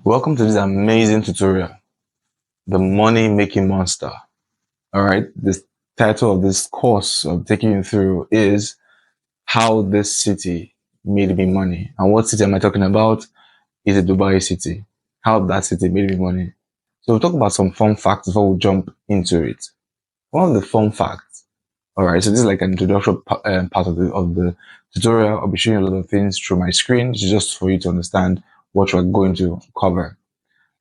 Welcome to this amazing tutorial, the money making monster. All right, the title of this course I'm taking you through is how this city made me money. And what city am I talking about? Is a Dubai city. How that city made me money. So we'll talk about some fun facts before we jump into it. One of the fun facts. All right, so this is like an introduction part of the tutorial. I'll be showing you a lot of things through my screen. This is just for you to understand what we're going to cover.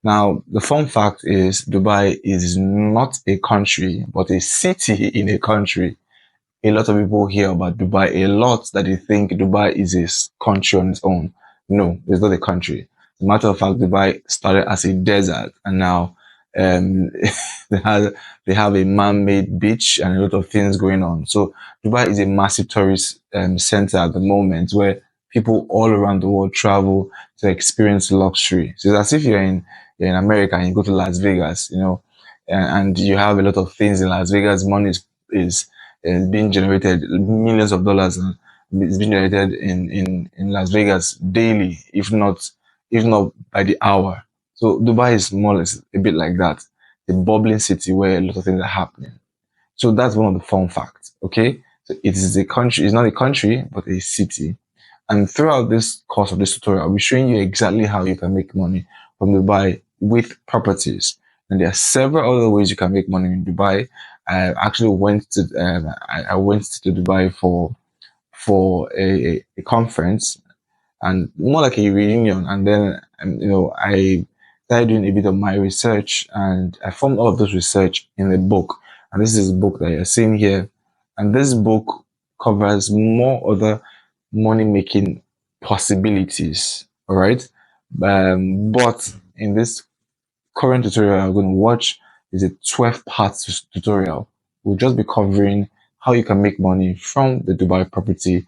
Now, the fun fact is Dubai is not a country, but a city in a country. A lot of people hear about Dubai a lot that they think Dubai is a country on its own. No, it's not a country. As a matter of fact, Dubai started as a desert and now um, they, have, they have a man-made beach and a lot of things going on. So Dubai is a massive tourist center at the moment where people all around the world travel to experience luxury. So it's as if you're in America and you go to Las Vegas, and you have a lot of things in Las Vegas. Money is being generated, millions of dollars is being generated in Las Vegas daily, if not by the hour. So Dubai is more or less a bit like that, a bubbling city where a lot of things are happening. So that's one of the fun facts. Okay, so it is a country. It's not a country, but a city. And throughout this course of this tutorial, I'll be showing you exactly how you can make money from Dubai with properties. And there are several other ways you can make money in Dubai. I actually I went to Dubai for a conference and more like a reunion. And then I started doing a bit of my research, and I found all of those research in a book. And this is a book that you're seeing here. And this book covers more other money making possibilities. All right. But in this current tutorial I'm going to watch is a 12 parts tutorial. We'll just be covering how you can make money from the Dubai property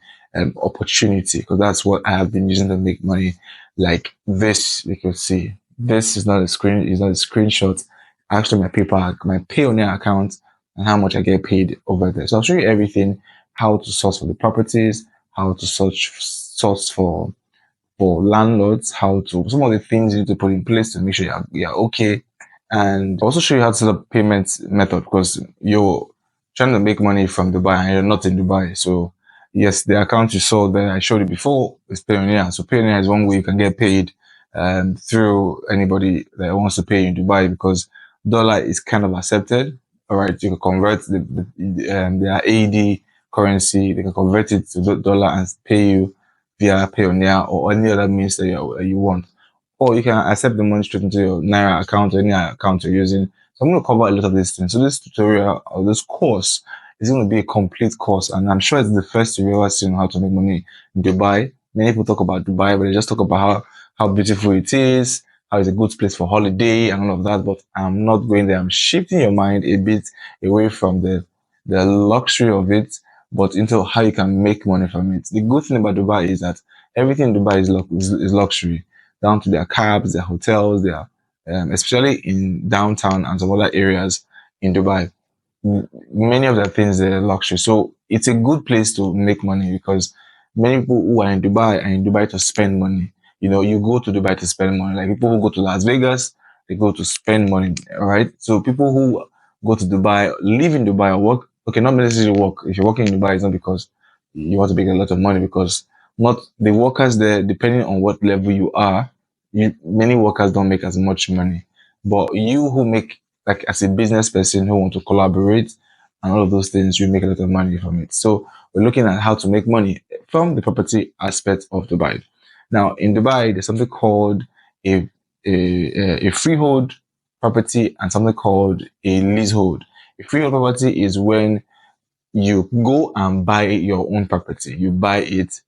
opportunity, because that's what I have been using to make money. Like this, you can see this is not a screenshot. Actually, my Payoneer account, and how much I get paid over there. So I'll show you everything: how to source for the properties, how to source for landlords, how to some of the things you need to put in place to make sure you're okay, and also show you how to set up payment method, because you're trying to make money from Dubai and you're not in Dubai. So yes, the account you saw there, I showed you before, is Payoneer. So Payoneer is one way you can get paid through anybody that wants to pay in Dubai, because dollar is kind of accepted. All right, you can convert their AED currency, they can convert it to dollar and pay you via Payoneer or any other means that you want. Or you can accept the money straight into your Naira account or any account you're using. So I'm going to cover a lot of these things. So this tutorial or this course is going to be a complete course, and I'm sure it's the first you've ever seen how to make money in Dubai. Many people talk about Dubai, but they just talk about how beautiful it is, how it's a good place for holiday and all of that. But I'm not going there. I'm shifting your mind a bit away from the luxury of it, but into how you can make money from it. The good thing about Dubai is that everything in Dubai is luxury, down to their cabs, their hotels, their especially in downtown and some other areas in Dubai. Many of the things are luxury. So it's a good place to make money, because many people who are in Dubai to spend money. You go to Dubai to spend money. Like people who go to Las Vegas, they go to spend money, all right? So people who go to Dubai, live in Dubai or work, okay, not necessarily work. If you're working in Dubai, it's not because you want to make a lot of money, because not the workers there, depending on what level you are, many workers don't make as much money. But you who make, like as a business person who want to collaborate and all of those things, you make a lot of money from it. So we're looking at how to make money from the property aspect of Dubai. Now in Dubai, there's something called a a freehold property and something called a leasehold. A freehold property is when you go and buy your own property. You buy it,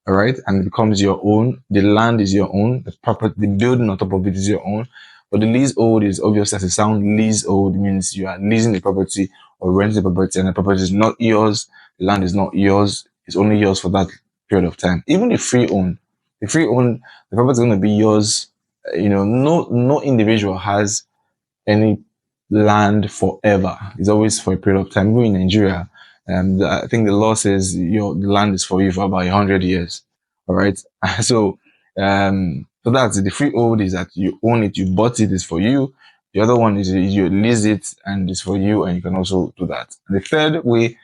all right, and it becomes your own. The land is your own. The property, the building on top of it is your own. But the leasehold is obvious as it sounds. Leasehold means you are leasing the property or renting the property, and the property is not yours. The land is not yours. It's only yours for that period of time. Even the free own, the property is going to be yours. No individual has any land forever. It's always for a period of time. Even in Nigeria, I think the law says the land is for you for about 100 years. All right. So So that's it. The freehold is that you own it, you bought it, it's for you. The other one is you lease it and it's for you, and you can also do that. And the third way,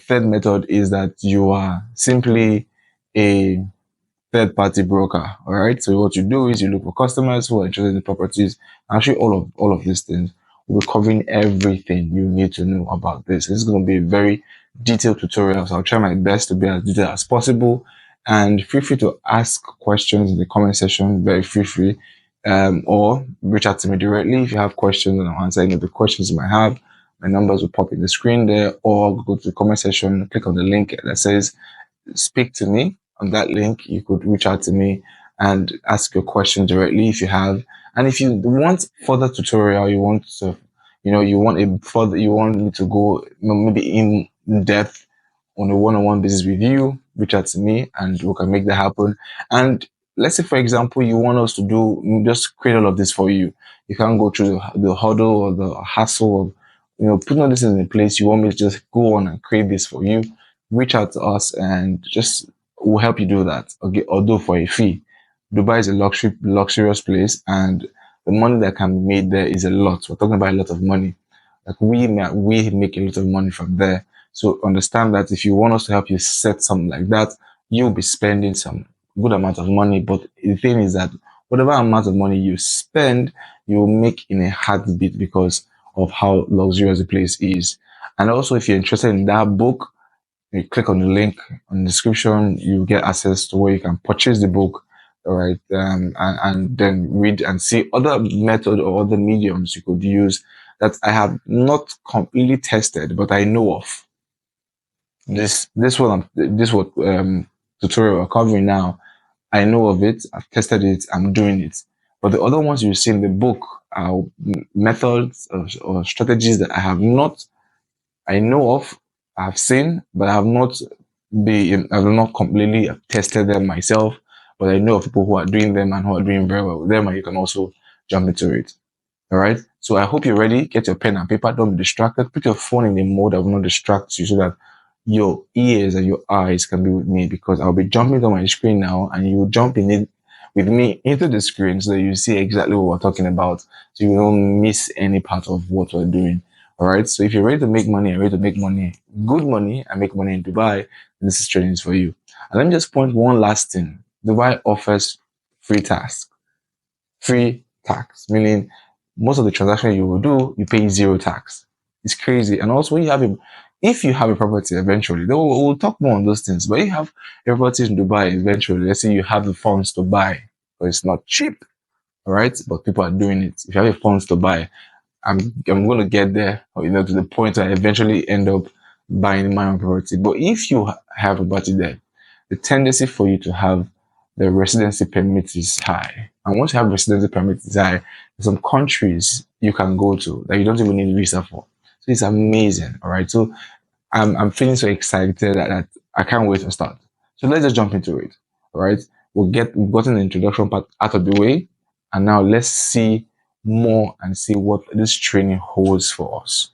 third method is that you are simply a third party broker. All right. So what you do is you look for customers who are interested in the properties. Actually, all of these things. We're covering everything you need to know about this. This is going to be a very detailed tutorial. So I'll try my best to be as detailed as possible. And feel free to ask questions in the comment section. Very free. Or reach out to me directly if you have questions, and I'll answer any of the questions you might have. My numbers will pop in the screen there, or go to the comment section, click on the link that says speak to me. On that link, you could reach out to me and ask your question directly if you have. And if you want further tutorial, you want to, you want a further, you want me to go maybe in depth on a one-on-one basis with you, reach out to me and we can make that happen. And let's say, for example, you want us to do just create all of this for you. You can't go through the hurdle or the hassle of putting all this in place. You want me to just go on and create this for you, reach out to us and just we'll help you do that. Okay, although for a fee. Dubai is a luxurious place, and the money that can be made there is a lot. We're talking about a lot of money. Like we make a lot of money from there. So understand that if you want us to help you set something like that, you'll be spending some good amount of money. But the thing is that whatever amount of money you spend, you'll make in a heartbeat because of how luxurious the place is. And also, if you're interested in that book, you click on the link on the description, you get access to where you can purchase the book, all right, and then read and see other method or other mediums you could use that I have not completely tested, but I know of. This tutorial we're covering now. I know of it. I've tested it. I'm doing it. But the other ones you see in the book are methods or strategies that I know of, I've seen, but I have not completely tested them myself. But I know of people who are doing them and who are doing very well with them, and you can also jump into it. All right. So I hope you're ready. Get your pen and paper. Don't be distracted. Put your phone in a mode that will not distract you so that your ears and your eyes can be with me, because I'll be jumping on my screen now and you jump in it with me into the screen so that you see exactly what we're talking about. So you don't miss any part of what we're doing. All right. So if you're ready to make money and ready to make money, good money, and make money in Dubai, this is training for you. And let me just point one last thing. Dubai offers free tasks. Free tax, meaning most of the transaction you will do, you pay zero tax. It's crazy. And also, if you have a property eventually, then we'll talk more on those things. But if you have a property in Dubai eventually, let's say you have the funds to buy, but it's not cheap, all right? But people are doing it. If you have the funds to buy, I'm going to get there, to the point where I eventually end up buying my own property. But if you have a property there, the tendency for you to have the residency permit is high. And once you have residency permit is high, there's some countries you can go to that you don't even need visa for. So it's amazing. All right. So I'm feeling so excited that I can't wait to start. So let's just jump into it. All right. We've gotten the introduction part out of the way. And now let's see more and see what this training holds for us.